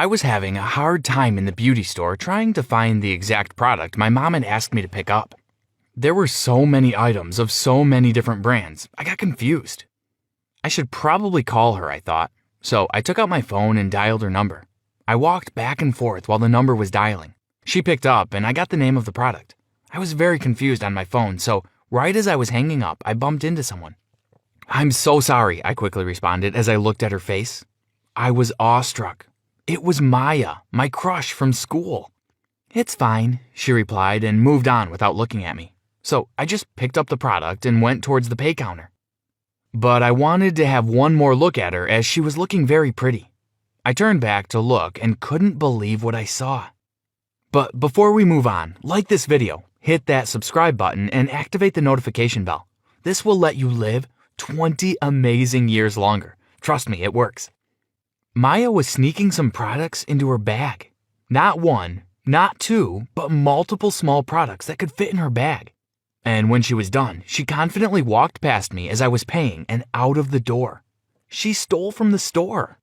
I was having a hard time in the beauty store trying to find the exact product my mom had asked me to pick up. There were so many items of so many different brands, I got confused. I should probably call her, I thought, so I took out my phone and dialed her number. I walked back and forth while the number was dialing. She picked up and I got the name of the product. I was very confused on my phone, so right as I was hanging up, I bumped into someone. "I'm so sorry," I quickly responded as I looked at her face. I was awestruck. It was Maya, my crush from school. "It's fine," she replied and moved on without looking at me. So I just picked up the product and went towards the pay counter. But I wanted to have one more look at her as she was looking very pretty. I turned back to look and couldn't believe what I saw. But before we move on, like this video, hit that subscribe button and activate the notification bell. This will let you live 20 amazing years longer. Trust me, it works. Maya was sneaking some products into her bag. Not one, not two, but multiple small products that could fit in her bag. And when she was done, she confidently walked past me as I was paying and out of the door. She stole from the store.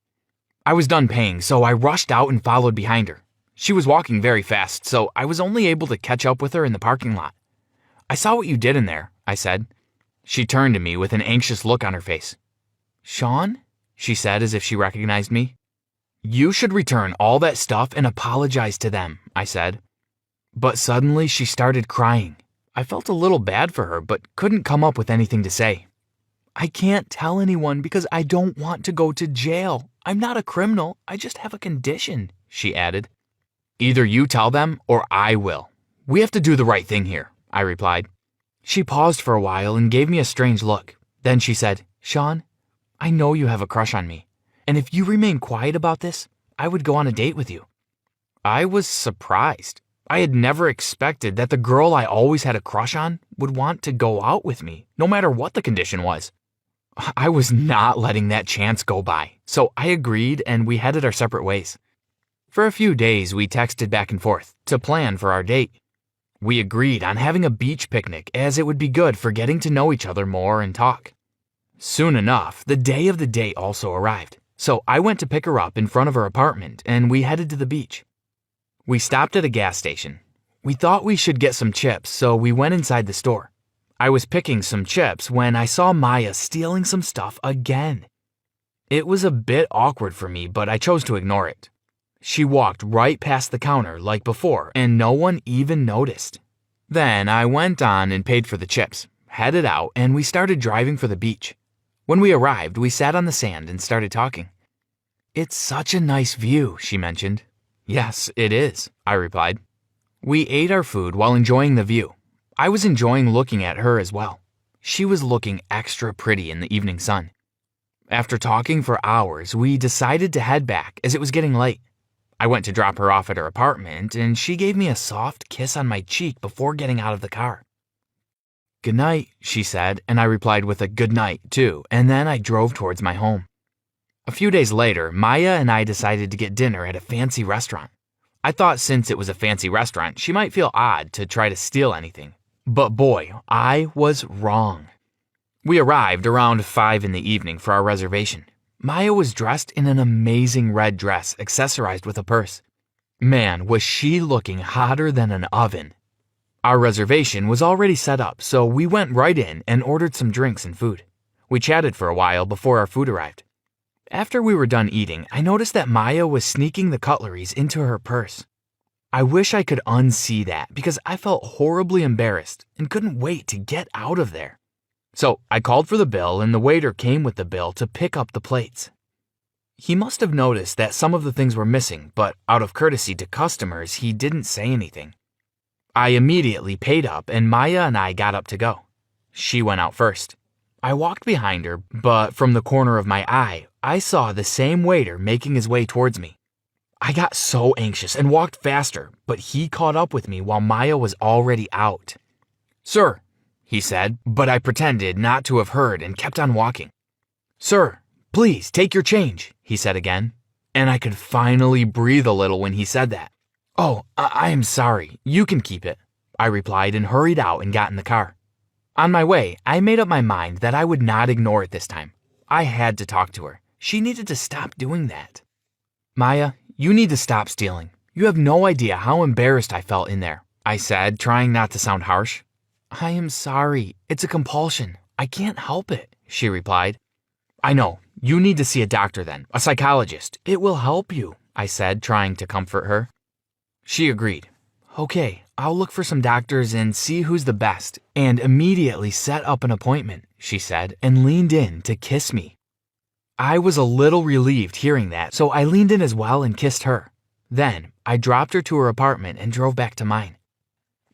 I was done paying, so I rushed out and followed behind her. She was walking very fast, so I was only able to catch up with her in the parking lot. "I saw what you did in there," I said. She turned to me with an anxious look on her face. "Sean?" she said as if she recognized me. "You should return all that stuff and apologize to them," I said. But suddenly she started crying. I felt a little bad for her, but couldn't come up with anything to say. "I can't tell anyone because I don't want to go to jail. I'm not a criminal, I just have a condition," she added. "Either you tell them or I will. We have to do the right thing here," I replied. She paused for a while and gave me a strange look. Then she said, "Sean, I know you have a crush on me, and if you remain quiet about this, I would go on a date with you." I was surprised. I had never expected that the girl I always had a crush on would want to go out with me, no matter what the condition was. I was not letting that chance go by, so I agreed and we headed our separate ways. For a few days, we texted back and forth to plan for our date. We agreed on having a beach picnic as it would be good for getting to know each other more and talk. Soon enough, the day of the date also arrived, so I went to pick her up in front of her apartment and we headed to the beach. We stopped at a gas station. We thought we should get some chips, so we went inside the store. I was picking some chips when I saw Maya stealing some stuff again. It was a bit awkward for me, but I chose to ignore it. She walked right past the counter like before, and no one even noticed. Then I went on and paid for the chips, headed out, and we started driving for the beach. When we arrived, we sat on the sand and started talking. "It's such a nice view," she mentioned. "Yes, it is," I replied. We ate our food while enjoying the view. I was enjoying looking at her as well. She was looking extra pretty in the evening sun. After talking for hours, we decided to head back as it was getting late. I went to drop her off at her apartment, and she gave me a soft kiss on my cheek before getting out of the car. "Good night," she said, and I replied with a good night too, and then I drove towards my home. A few days later, Maya and I decided to get dinner at a fancy restaurant. I thought since it was a fancy restaurant, she might feel odd to try to steal anything. But boy, I was wrong. We arrived around 5 in the evening for our reservation. Maya was dressed in an amazing red dress accessorized with a purse. Man, was she looking hotter than an oven. Our reservation was already set up, so we went right in and ordered some drinks and food. We chatted for a while before our food arrived. After we were done eating, I noticed that Maya was sneaking the cutleries into her purse. I wish I could unsee that because I felt horribly embarrassed and couldn't wait to get out of there. So I called for the bill and the waiter came with the bill to pick up the plates. He must have noticed that some of the things were missing, but out of courtesy to customers, he didn't say anything. I immediately paid up and Maya and I got up to go. She went out first. I walked behind her, but from the corner of my eye, I saw the same waiter making his way towards me. I got so anxious and walked faster, but he caught up with me while Maya was already out. "Sir," he said, but I pretended not to have heard and kept on walking. "Sir, please take your change," he said again, and I could finally breathe a little when he said that. "Oh, I am sorry, you can keep it," I replied and hurried out and got in the car. On my way, I made up my mind that I would not ignore it this time. I had to talk to her. She needed to stop doing that. "Maya, You need to stop stealing. You have no idea how embarrassed I felt in there, I said, trying not to sound harsh. I am sorry. It's a compulsion. I can't help it, she replied. I know. You need to see a doctor then, a psychologist. It will help you, I said, trying to comfort her. She agreed. Okay, I'll look for some doctors and see who's the best, and immediately set up an appointment, she said, and leaned in to kiss me. I was a little relieved hearing that, so I leaned in as well and kissed her. Then, I dropped her to her apartment and drove back to mine.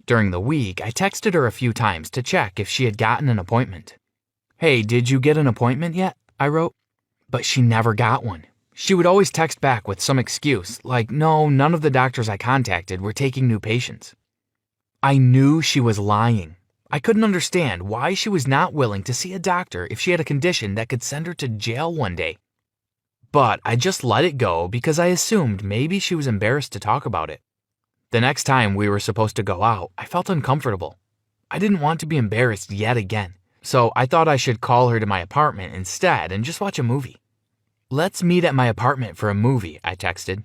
During the week, I texted her a few times to check if she had gotten an appointment. Hey, did you get an appointment yet? I wrote. But she never got one. She would always text back with some excuse, like, no, none of the doctors I contacted were taking new patients. I knew she was lying. I couldn't understand why she was not willing to see a doctor if she had a condition that could send her to jail one day. But I just let it go because I assumed maybe she was embarrassed to talk about it. The next time we were supposed to go out, I felt uncomfortable. I didn't want to be embarrassed yet again, so I thought I should call her to my apartment instead and just watch a movie. Let's meet at my apartment for a movie, I texted.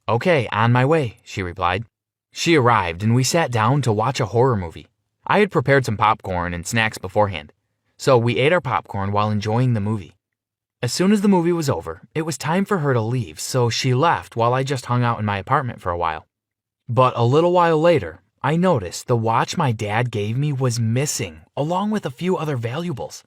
Okay, on my way, she replied. She arrived and we sat down to watch a horror movie. I had prepared some popcorn and snacks beforehand, so we ate our popcorn while enjoying the movie. As soon as the movie was over, it was time for her to leave, so she left while I just hung out in my apartment for a while. But a little while later, I noticed the watch my dad gave me was missing, along with a few other valuables.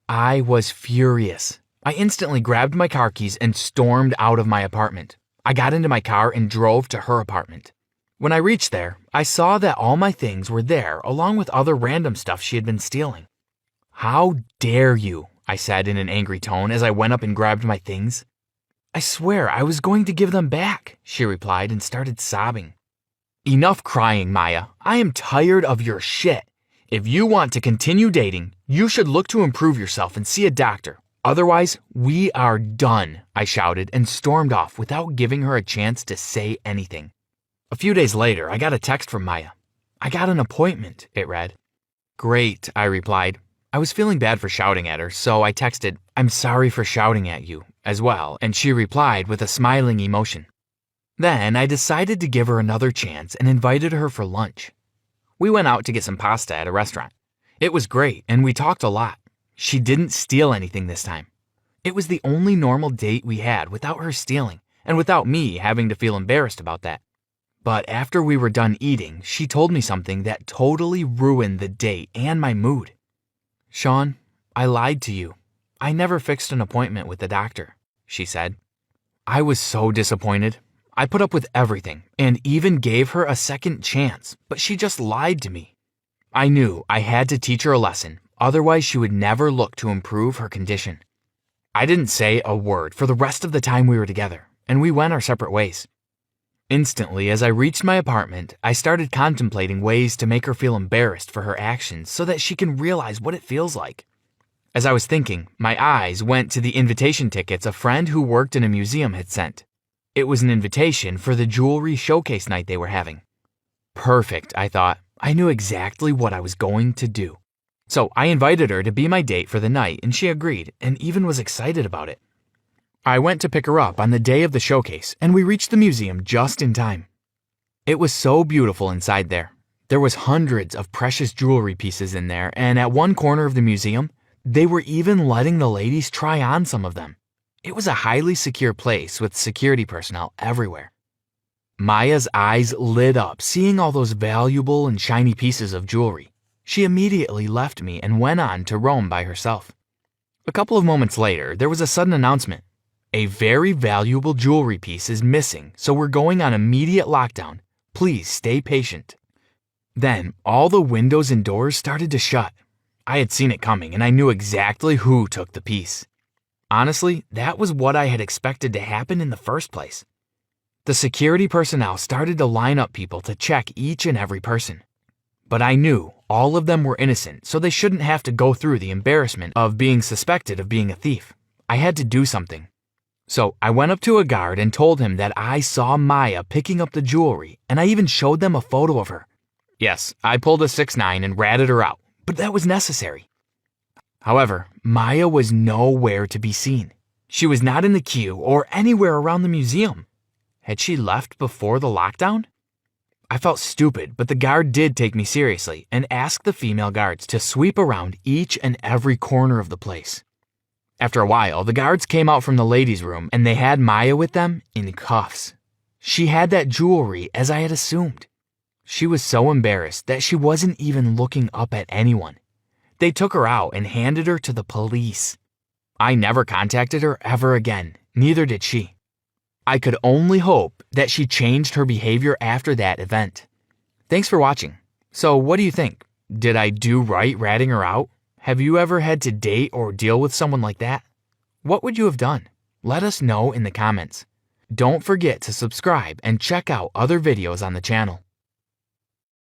I was furious. I instantly grabbed my car keys and stormed out of my apartment. I got into my car and drove to her apartment. When I reached there, I saw that all my things were there along with other random stuff she had been stealing. How dare you, I said in an angry tone as I went up and grabbed my things. I swear I was going to give them back, she replied and started sobbing. Enough crying, Maya. I am tired of your shit. If you want to continue dating, you should look to improve yourself and see a doctor. Otherwise, we are done, I shouted and stormed off without giving her a chance to say anything. A few days later, I got a text from Maya. I got an appointment, it read. Great, I replied. I was feeling bad for shouting at her, so I texted, I'm sorry for shouting at you, as well, and she replied with a smiling emotion. Then I decided to give her another chance and invited her for lunch. We went out to get some pasta at a restaurant. It was great, and we talked a lot. She didn't steal anything this time. It was the only normal date we had without her stealing, and without me having to feel embarrassed about that. But after we were done eating, she told me something that totally ruined the date and my mood. Sean, I lied to you. I never fixed an appointment with the doctor, she said. I was so disappointed. I put up with everything and even gave her a second chance, but she just lied to me. I knew I had to teach her a lesson, otherwise she would never look to improve her condition. I didn't say a word for the rest of the time we were together, and we went our separate ways. Instantly, as I reached my apartment, I started contemplating ways to make her feel embarrassed for her actions so that she can realize what it feels like. As I was thinking, my eyes went to the invitation tickets a friend who worked in a museum had sent. It was an invitation for the jewelry showcase night they were having. Perfect, I thought. I knew exactly what I was going to do. So I invited her to be my date for the night, and she agreed, and even was excited about it. I went to pick her up on the day of the showcase, and we reached the museum just in time. It was so beautiful inside there. There was hundreds of precious jewelry pieces in there, and at one corner of the museum, they were even letting the ladies try on some of them. It was a highly secure place with security personnel everywhere. Maya's eyes lit up seeing all those valuable and shiny pieces of jewelry. She immediately left me and went on to roam by herself. A couple of moments later, there was a sudden announcement. A very valuable jewelry piece is missing, so we're going on immediate lockdown. Please stay patient. Then, all the windows and doors started to shut. I had seen it coming, and I knew exactly who took the piece. Honestly, that was what I had expected to happen in the first place. The security personnel started to line up people to check each and every person. But I knew all of them were innocent, so they shouldn't have to go through the embarrassment of being suspected of being a thief. I had to do something. So I went up to a guard and told him that I saw Maya picking up the jewelry, and I even showed them a photo of her. Yes, I pulled a 6'9" and ratted her out, but that was necessary. However, Maya was nowhere to be seen. She was not in the queue or anywhere around the museum. Had she left before the lockdown? I felt stupid, but the guard did take me seriously and asked the female guards to sweep around each and every corner of the place. After a while, the guards came out from the ladies' room and they had Maya with them in cuffs. She had that jewelry as I had assumed. She was so embarrassed that she wasn't even looking up at anyone. They took her out and handed her to the police. I never contacted her ever again, neither did she. I could only hope that she changed her behavior after that event. Thanks for watching. So what do you think? Did I do right ratting her out? Have you ever had to date or deal with someone like that? What would you have done? Let us know in the comments. Don't forget to subscribe and check out other videos on the channel.